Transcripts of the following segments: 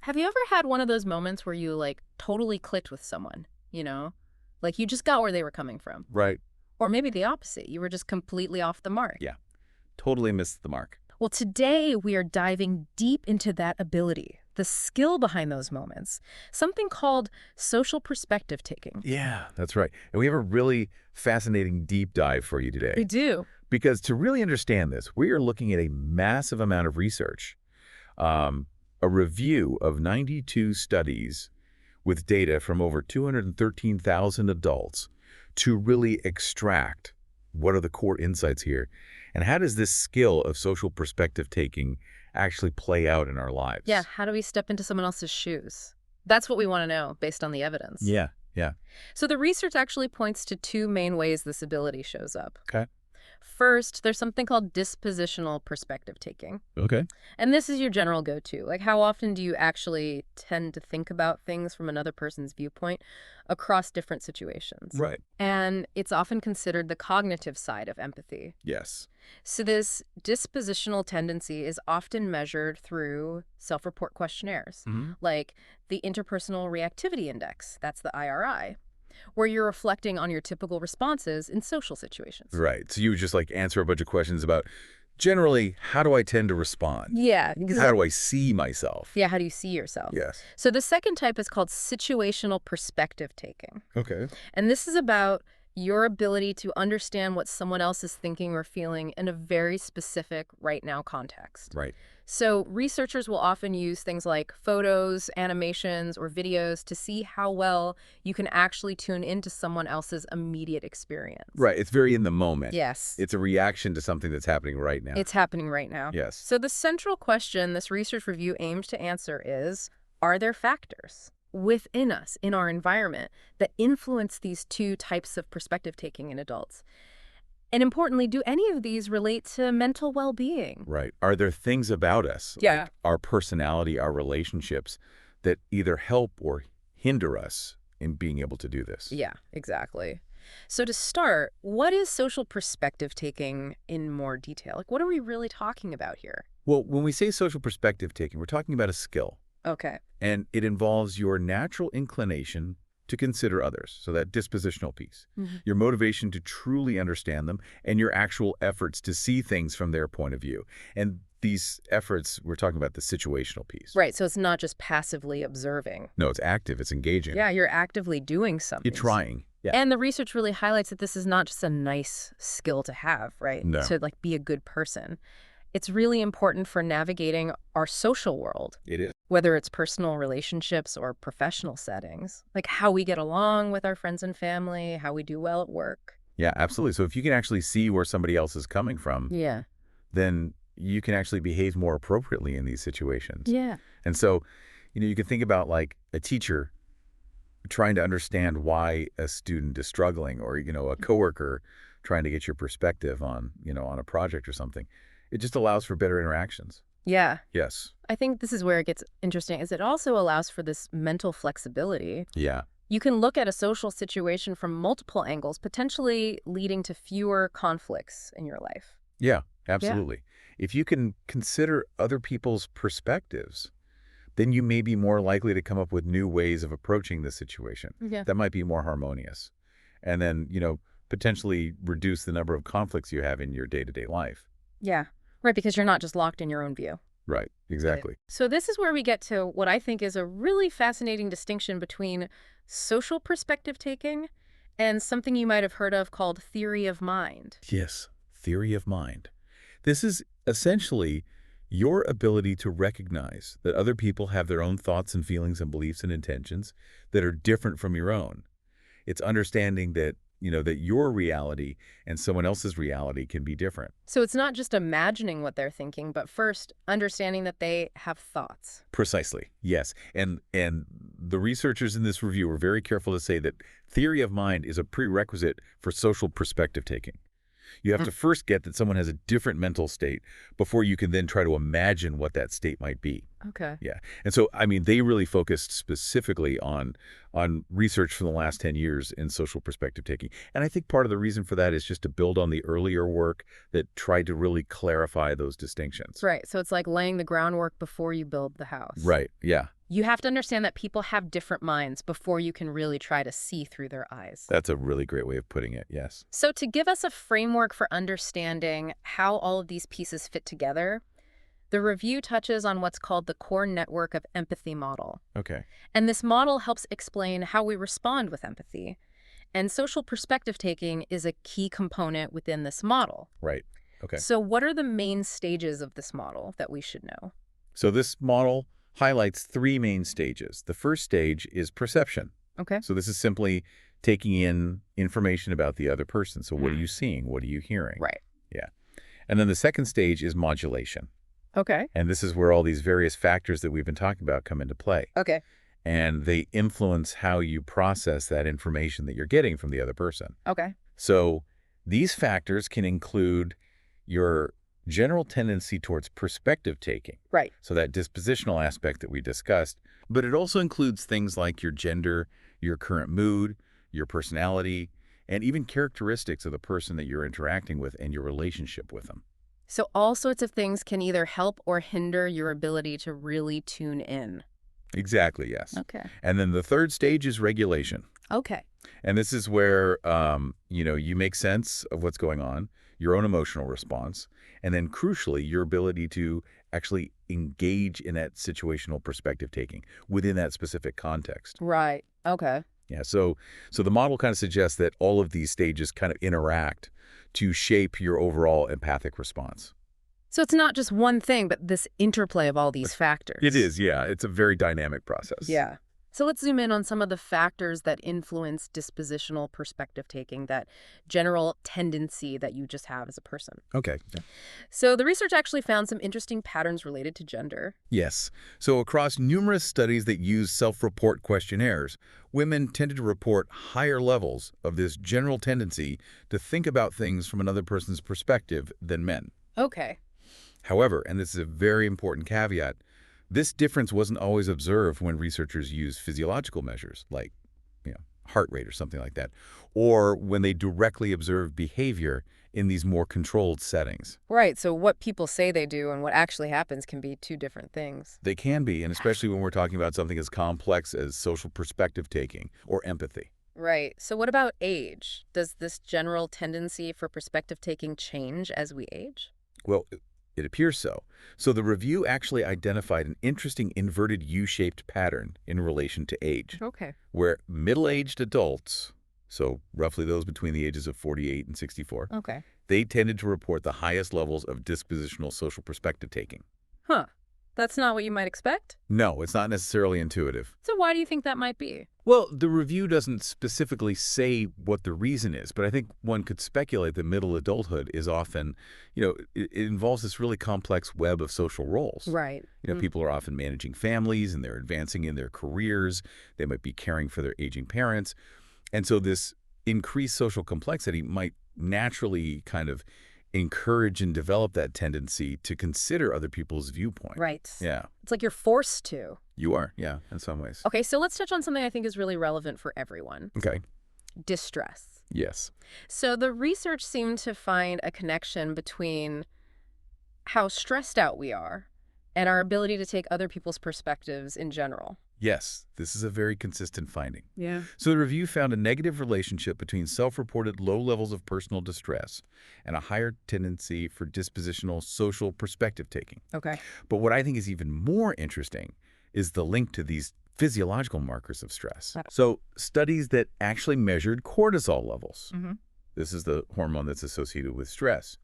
Have you ever had one of those moments where you, like, totally clicked with someone, you know? Like, you just got where they were coming from. Right. Or maybe the opposite. You were just completely off the mark. Yeah. Totally missed the mark. Well, today we are diving deep into that ability, the skill behind those moments, something called social perspective taking. Yeah, that's right. And we have a really fascinating deep dive for you today. We do. Because to really understand this, we are looking at a massive amount of research, a review of 92 studies with data from over 213,000 adults to really extract what are the core insights here, and how does this skill of social perspective taking actually play out in our lives? Yeah, how do we step into someone else's shoes? That's what we want to know based on the evidence. Yeah, yeah. So the research actually points to two main ways this ability shows up. Okay. First, there's something called dispositional perspective taking. Okay. And this is your general go-to. Like, how often do you actually tend to think about things from another person's viewpoint across different situations? Right. And it's often considered the cognitive side of empathy. Yes. So this dispositional tendency is often measured through self-report questionnaires, like the Interpersonal Reactivity Index, that's the IRI, where you're reflecting on your typical responses in social situations. Right. So you would just like answer a bunch of questions about generally, how do I tend to respond? Yeah. How do I see myself? Yeah, how do you see yourself? Yes. So the second type is called situational perspective taking. Okay. And this is about your ability to understand what someone else is thinking or feeling in a very specific right now context. Right. So researchers will often use things like photos, animations, or videos to see how well you can actually tune into someone else's immediate experience. Right. It's very in the moment. Yes. It's a reaction to something that's happening right now. It's happening right now. Yes. So the central question this research review aims to answer is, are there factors within us, in our environment, that influence these two types of perspective taking in adults? And importantly, do any of these relate to mental well-being? Right. Are there things about us, Yeah. like our personality, our relationships, that either help or hinder us in being able to do this? Yeah, exactly. So to start, what is social perspective taking in more detail? Like, what are we really talking about here? Well, when we say social perspective taking, we're talking about a skill. Okay. And it involves your natural inclination to consider others, so that dispositional piece, your motivation to truly understand them, and your actual efforts to see things from their point of view. And these efforts, we're talking about the situational piece. Right, so it's not just passively observing. No, it's active, it's engaging. Yeah, you're actively doing something. You're trying. Yeah. And the research really highlights that this is not just a nice skill to have, right? No. To, like, be a good person. It's really important for navigating our social world. It is. Whether it's personal relationships or professional settings, like how we get along with our friends and family, how we do well at work. Yeah, absolutely. So if you can actually see where somebody else is coming from, Yeah. then you can actually behave more appropriately in these situations. Yeah. And so, you can think about like a teacher trying to understand why a student is struggling, or, a coworker trying to get your perspective on, on a project or something. It just allows for better interactions. Yeah. Yes. I think this is where it gets interesting, is it also allows for this mental flexibility. Yeah. You can look at a social situation from multiple angles, potentially leading to fewer conflicts in your life. Yeah, absolutely. If you can consider other people's perspectives, then you may be more likely to come up with new ways of approaching the situation that might be more harmonious. And then, potentially reduce the number of conflicts you have in your day-to-day life. Yeah. Right, because you're not just locked in your own view. Right, exactly. So this is where we get to what I think is a really fascinating distinction between social perspective taking and something you might have heard of called theory of mind. Yes, theory of mind. This is essentially your ability to recognize that other people have their own thoughts and feelings and beliefs and intentions that are different from your own. It's understanding that that your reality and someone else's reality can be different. So it's not just imagining what they're thinking, but first understanding that they have thoughts. Precisely, yes. And the researchers in this review were very careful to say that theory of mind is a prerequisite for social perspective taking. You have to first get that someone has a different mental state before you can then try to imagine what that state might be. Okay. Yeah. And so, they really focused specifically on research from the last 10 years in social perspective taking. And I think part of the reason for that is just to build on the earlier work that tried to really clarify those distinctions. Right. So it's like laying the groundwork before you build the house. Right. Yeah. You have to understand that people have different minds before you can really try to see through their eyes. That's a really great way of putting it, yes. So to give us a framework for understanding how all of these pieces fit together, the review touches on what's called the core network of empathy model. Okay. And this model helps explain how we respond with empathy. And social perspective taking is a key component within this model. Right. Okay. So what are the main stages of this model that we should know? So this model highlights three main stages. The first stage is perception. Okay. So this is simply taking in information about the other person. So what are you seeing? What are you hearing? Right. Yeah. And then the second stage is modulation. Okay. And this is where all these various factors that we've been talking about come into play. Okay. And they influence how you process that information that you're getting from the other person. Okay. So these factors can include your general tendency towards perspective taking. Right. So that dispositional aspect that we discussed, but it also includes things like your gender, your current mood, your personality, and even characteristics of the person that you're interacting with and your relationship with them. So all sorts of things can either help or hinder your ability to really tune in. Exactly, yes. Okay. And then the third stage is regulation. Okay. And this is where, you make sense of what's going on, your own emotional response, and then crucially, your ability to actually engage in that situational perspective taking within that specific context. Right. Okay. Yeah, so the model kind of suggests that all of these stages kind of interact to shape your overall empathic response. So it's not just one thing, but this interplay of all these factors. It is, yeah. It's a very dynamic process. Yeah. So let's zoom in on some of the factors that influence dispositional perspective taking, that general tendency that you just have as a person. Okay. Yeah. So the research actually found some interesting patterns related to gender. Yes. So across numerous studies that use self-report questionnaires, women tended to report higher levels of this general tendency to think about things from another person's perspective than men. Okay. However, and this is a very important caveat, this difference wasn't always observed when researchers used physiological measures like, heart rate or something like that, or when they directly observed behavior in these more controlled settings. Right. So what people say they do and what actually happens can be two different things. They can be, and especially when we're talking about something as complex as social perspective taking or empathy. Right. So what about age? Does this general tendency for perspective taking change as we age? Well, it appears so. So the review actually identified an interesting inverted U-shaped pattern in relation to age, Okay. where middle-aged adults, so roughly those between the ages of 48 and 64, Okay. they tended to report the highest levels of dispositional social perspective taking. Huh. That's not what you might expect? No, it's not necessarily intuitive. So why do you think that might be? Well, the review doesn't specifically say what the reason is, but I think one could speculate that middle adulthood is often, it involves this really complex web of social roles. Right. People are often managing families and they're advancing in their careers. They might be caring for their aging parents. And so this increased social complexity might naturally kind of encourage and develop that tendency to consider other people's viewpoint. Right. Yeah. It's like you're forced to. You are, yeah, in some ways. Okay, so let's touch on something I think is really relevant for everyone. Okay. Distress. Yes. So the research seemed to find a connection between how stressed out we are and our ability to take other people's perspectives in general. Yes, this is a very consistent finding. Yeah. So the review found a negative relationship between self-reported low levels of personal distress and a higher tendency for dispositional social perspective taking. Okay. But what I think is even more interesting is the link to these physiological markers of stress. So studies that actually measured cortisol levels, this is the hormone that's associated with stress,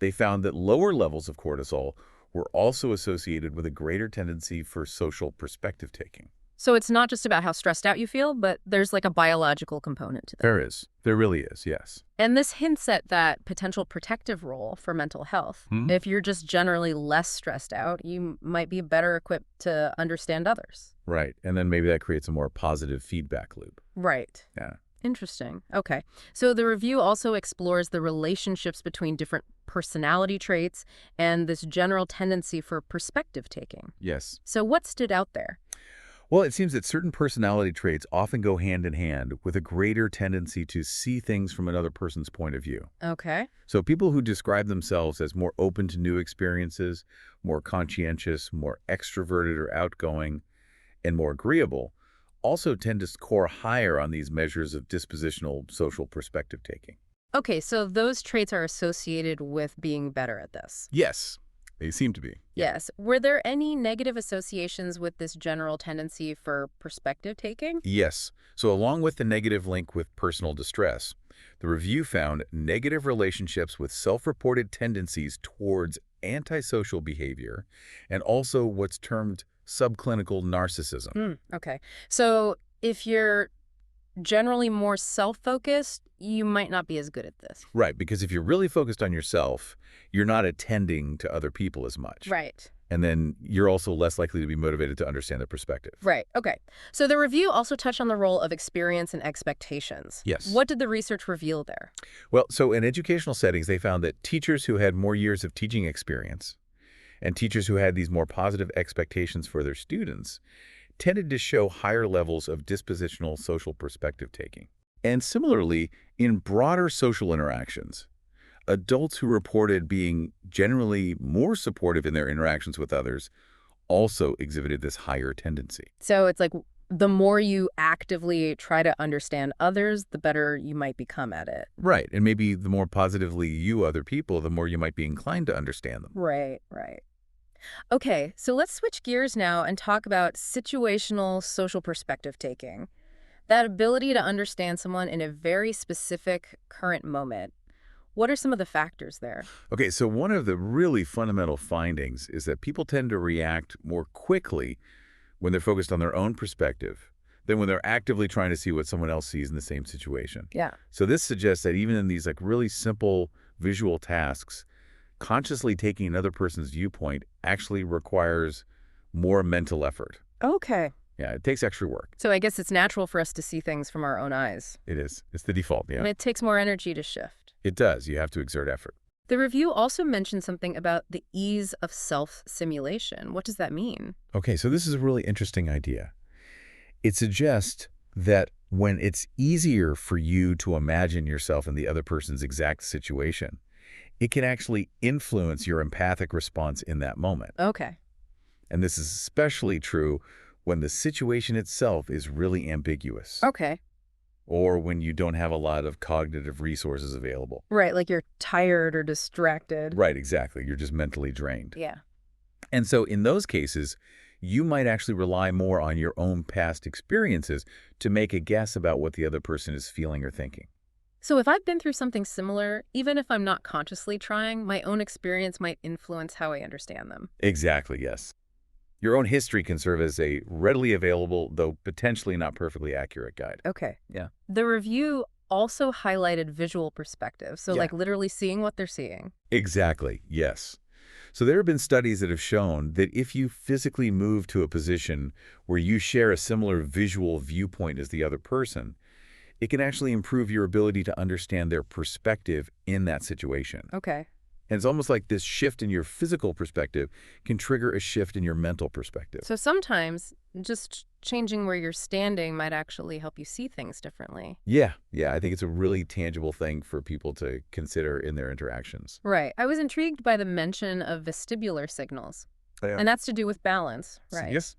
they found that lower levels of cortisol were also associated with a greater tendency for social perspective taking. So it's not just about how stressed out you feel, but there's like a biological component to that. There is. There really is, yes. And this hints at that potential protective role for mental health. If you're just generally less stressed out, you might be better equipped to understand others. Right. And then maybe that creates a more positive feedback loop. Right. Yeah. Interesting. Okay. So the review also explores the relationships between different personality traits and this general tendency for perspective taking. Yes. So what stood out there? Well, it seems that certain personality traits often go hand in hand with a greater tendency to see things from another person's point of view. Okay. So people who describe themselves as more open to new experiences, more conscientious, more extroverted or outgoing, and more agreeable also tend to score higher on these measures of dispositional social perspective taking. Okay, so those traits are associated with being better at this. Yes, they seem to be. Yeah. Yes. Were there any negative associations with this general tendency for perspective taking? Yes. So along with the negative link with personal distress, the review found negative relationships with self-reported tendencies towards antisocial behavior and also what's termed subclinical narcissism. Okay. So if you're generally more self-focused, you might not be as good at this. Right, because if you're really focused on yourself, you're not attending to other people as much. Right. And then you're also less likely to be motivated to understand their perspective. Right. Okay. So the review also touched on the role of experience and expectations. Yes. What did the research reveal there? Well, so in educational settings, they found that teachers who had more years of teaching experience and teachers who had these more positive expectations for their students tended to show higher levels of dispositional social perspective taking. And similarly, in broader social interactions, adults who reported being generally more supportive in their interactions with others also exhibited this higher tendency. So it's like the more you actively try to understand others, the better you might become at it. Right, and maybe the more positively you other people, the more you might be inclined to understand them. Right, right. Okay, so let's switch gears now and talk about situational social perspective taking. That ability to understand someone in a very specific current moment. What are some of the factors there? Okay, so one of the really fundamental findings is that people tend to react more quickly when they're focused on their own perspective than when they're actively trying to see what someone else sees in the same situation. Yeah. So this suggests that even in these really simple visual tasks, consciously taking another person's viewpoint actually requires more mental effort. Okay. Yeah, it takes extra work. So I guess it's natural for us to see things from our own eyes. It is. It's the default, yeah. And it takes more energy to shift. It does. You have to exert effort. The review also mentioned something about the ease of self-simulation. What does that mean? Okay, so this is a really interesting idea. It suggests that when it's easier for you to imagine yourself in the other person's exact situation, it can actually influence your empathic response in that moment. Okay. And this is especially true when the situation itself is really ambiguous Okay. or when you don't have a lot of cognitive resources available. Right, like you're tired or distracted. Right, exactly. You're just mentally drained. Yeah. And so in those cases, you might actually rely more on your own past experiences to make a guess about what the other person is feeling or thinking. So if I've been through something similar, even if I'm not consciously trying, my own experience might influence how I understand them. Exactly, yes. Your own history can serve as a readily available, though potentially not perfectly accurate guide. Okay. Yeah. The review also highlighted visual perspective, so Yeah. like literally seeing what they're seeing. Exactly, yes. So there have been studies that have shown that if you physically move to a position where you share a similar visual viewpoint as the other person, it can actually improve your ability to understand their perspective in that situation. Okay. And it's almost like this shift in your physical perspective can trigger a shift in your mental perspective. So sometimes just changing where you're standing might actually help you see things differently. Yeah, I think it's a really tangible thing for people to consider in their interactions. Right. I was intrigued by the mention of vestibular signals, Yeah. and that's to do with balance, right? Yes,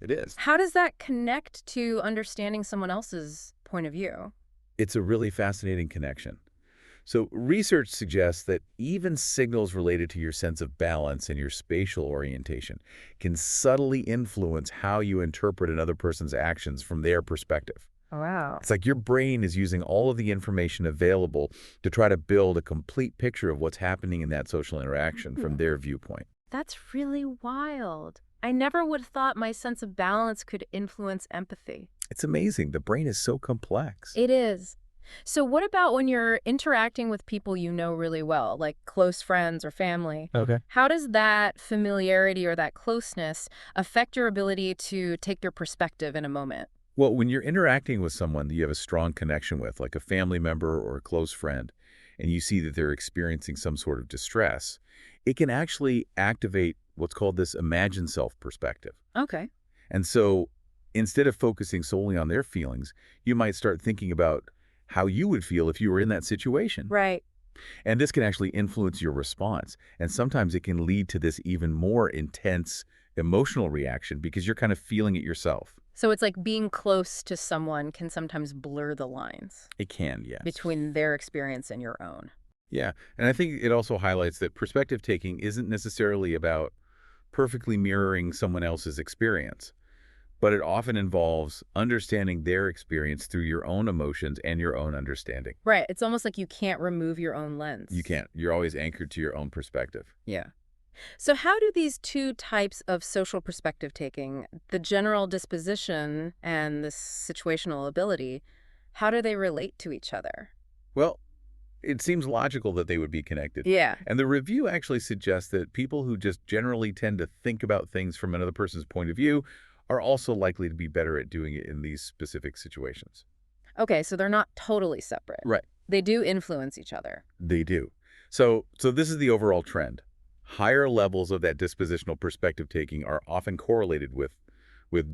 it is. How does that connect to understanding someone else's point of view? It's a really fascinating connection. So research suggests that even signals related to your sense of balance and your spatial orientation can subtly influence how you interpret another person's actions from their perspective. Oh, wow. It's like your brain is using all of the information available to try to build a complete picture of what's happening in that social interaction from their viewpoint. That's really wild. I never would have thought my sense of balance could influence empathy. It's amazing. The brain is so complex. It is. So what about when you're interacting with people you know really well, like close friends or family? Okay. How does that familiarity or that closeness affect your ability to take their perspective in a moment? Well, when you're interacting with someone that you have a strong connection with, like a family member or a close friend, and you see that they're experiencing some sort of distress, it can actually activate what's called this imagined self perspective. Okay. And so instead of focusing solely on their feelings, you might start thinking about how you would feel if you were in that situation. Right. And this can actually influence your response. And sometimes it can lead to this even more intense emotional reaction because you're kind of feeling it yourself. So it's like being close to someone can sometimes blur the lines It can, yes. between their experience and your own. Yeah, and I think it also highlights that perspective taking isn't necessarily about perfectly mirroring someone else's experience, but it often involves understanding their experience through your own emotions and your own understanding. Right. It's almost like you can't remove your own You lens. can't. You're always anchored to your own perspective. Yeah. So how do these two types of social perspective taking, the general disposition and the situational ability, how do they relate to each other? Well, it seems logical that they would be connected. Yeah. And the review actually suggests that people who just generally tend to think about things from another person's point of view are also likely to be better at doing it in these specific situations. Okay, so they're not totally separate. Right. They do influence each other. They do. So this is the overall trend. Higher levels of that dispositional perspective taking are often correlated with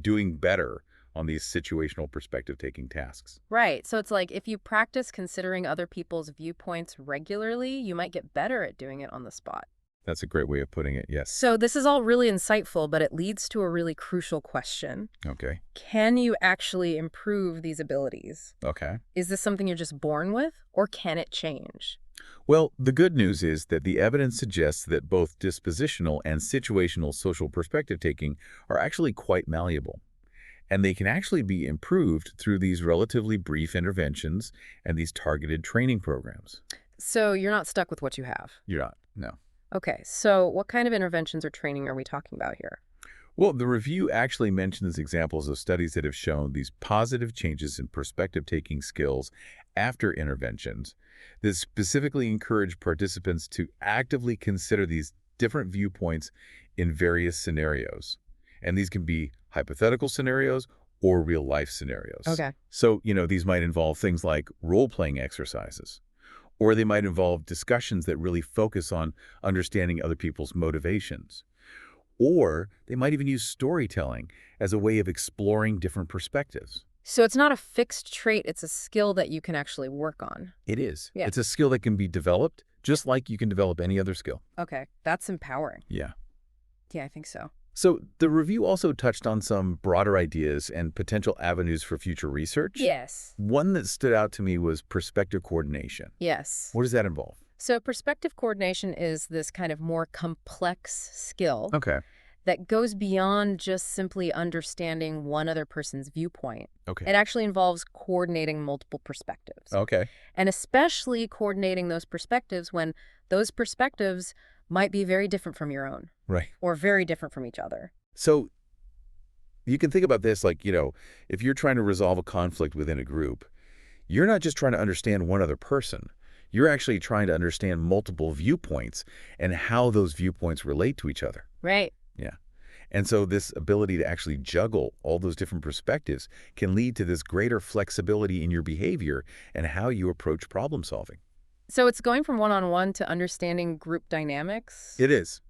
doing better on these situational perspective taking tasks. Right. So it's like if you practice considering other people's viewpoints regularly, you might get better at doing it on the spot. That's a great way of putting it, yes. So this is all really insightful, but it leads to a really crucial question. Okay. Can you actually improve these abilities? Okay. Is this something you're just born with, or can it change? Well, the good news is that the evidence suggests that both dispositional and situational social perspective taking are actually quite malleable. And they can actually be improved through these relatively brief interventions and these targeted training programs. So you're not stuck with what you have. You're not, no. Okay, so what kind of interventions or training are we talking about here? Well, the review actually mentions examples of studies that have shown these positive changes in perspective-taking skills after interventions that specifically encourage participants to actively consider these different viewpoints in various scenarios. And these can be hypothetical scenarios or real-life scenarios. Okay. So, these might involve things like role-playing exercises, or they might involve discussions that really focus on understanding other people's motivations. Or they might even use storytelling as a way of exploring different perspectives. So it's not a fixed trait, it's a skill that you can actually work on. It is. Yeah. It's a skill that can be developed just like you can develop any other skill. Okay, that's empowering. Yeah. Yeah, I think so. So the review also touched on some broader ideas and potential avenues for future research. Yes. One that stood out to me was perspective coordination. Yes. What does that involve? So perspective coordination is this kind of more complex skill Okay. that goes beyond just simply understanding one other person's viewpoint. Okay. It actually involves coordinating multiple perspectives. Okay. And especially coordinating those perspectives when those perspectives might be very different from your own Right. or very different from each other. So you can think about this like, if you're trying to resolve a conflict within a group, you're not just trying to understand one other person. You're actually trying to understand multiple viewpoints and how those viewpoints relate to each other. Right. Yeah. And so this ability to actually juggle all those different perspectives can lead to this greater flexibility in your behavior and how you approach problem solving. So it's going from one-on-one to understanding group dynamics. It is.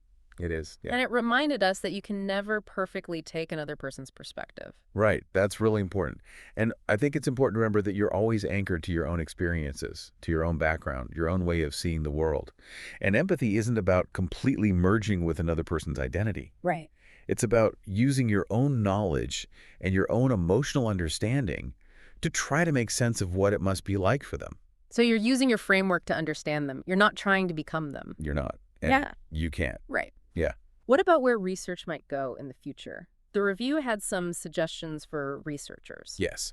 It is. Yeah. And it reminded us that you can never perfectly take another person's perspective. Right. That's really important. And I think it's important to remember that you're always anchored to your own experiences, to your own background, your own way of seeing the world. And empathy isn't about completely merging with another person's identity. Right. It's about using your own knowledge and your own emotional understanding to try to make sense of what it must be like for them. So you're using your framework to understand them. You're not trying to become them. You're not. And Yeah. you can't. Right. Yeah. What about where research might go in the future? The review had some suggestions for researchers. Yes.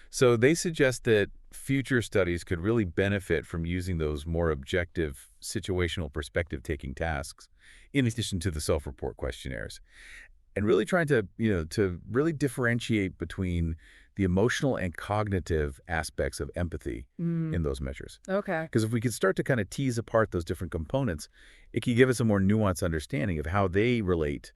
So they suggest that future studies could really benefit from using those more objective situational perspective-taking tasks in addition to the self-report questionnaires. And really trying to, to really differentiate between the emotional and cognitive aspects of empathy in those measures. Okay. Because if we could start to kind of tease apart those different components, it could give us a more nuanced understanding of how they relate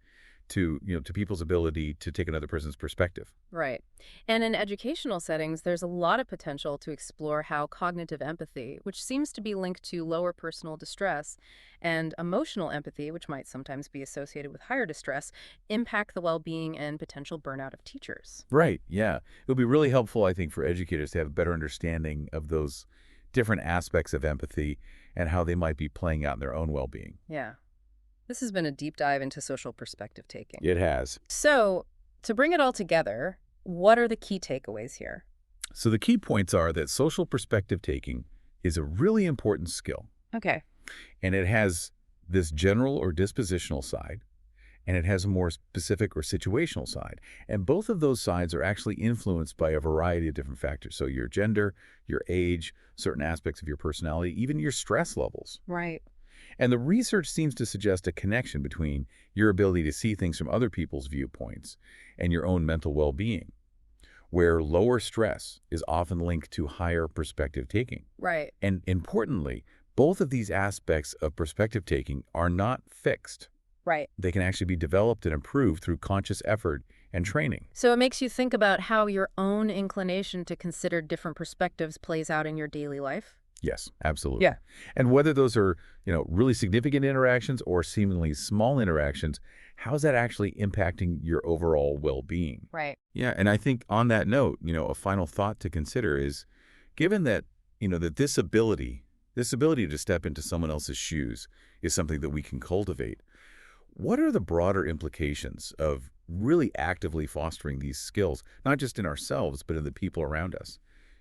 to, to people's ability to take another person's perspective. Right. And in educational settings, there's a lot of potential to explore how cognitive empathy, which seems to be linked to lower personal distress, and emotional empathy, which might sometimes be associated with higher distress, impact the well-being and potential burnout of teachers. Right, yeah. It would be really helpful, I think, for educators to have a better understanding of those different aspects of empathy and how they might be playing out in their own well-being. Yeah. This has been a deep dive into social perspective taking. It has. So, to bring it all together, what are the key takeaways here? So the key points are that social perspective taking is a really important skill, Okay. and it has this general or dispositional side, and it has a more specific or situational side. And both of those sides are actually influenced by a variety of different factors. So your gender, your age, certain aspects of your personality, even your stress levels. Right. And the research seems to suggest a connection between your ability to see things from other people's viewpoints and your own mental well-being, where lower stress is often linked to higher perspective taking. Right. And importantly, both of these aspects of perspective taking are not fixed. Right. They can actually be developed and improved through conscious effort and training. So it makes you think about how your own inclination to consider different perspectives plays out in your daily life. Yes, absolutely. Yeah. And whether those are, really significant interactions or seemingly small interactions, how's that actually impacting your overall well-being? Right. Yeah, and I think on that note, a final thought to consider is, given that, that this ability to step into someone else's shoes is something that we can cultivate, what are the broader implications of really actively fostering these skills, not just in ourselves, but in the people around us?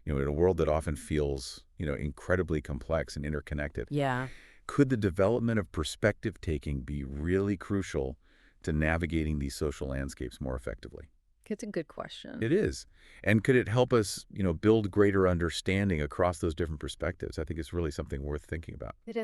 In a world that often feels, incredibly complex and interconnected, Yeah. could the development of perspective taking be really crucial to navigating these social landscapes more effectively? It's a good question. It is. And could it help us, build greater understanding across those different perspectives? I think it's really something worth thinking about. It is.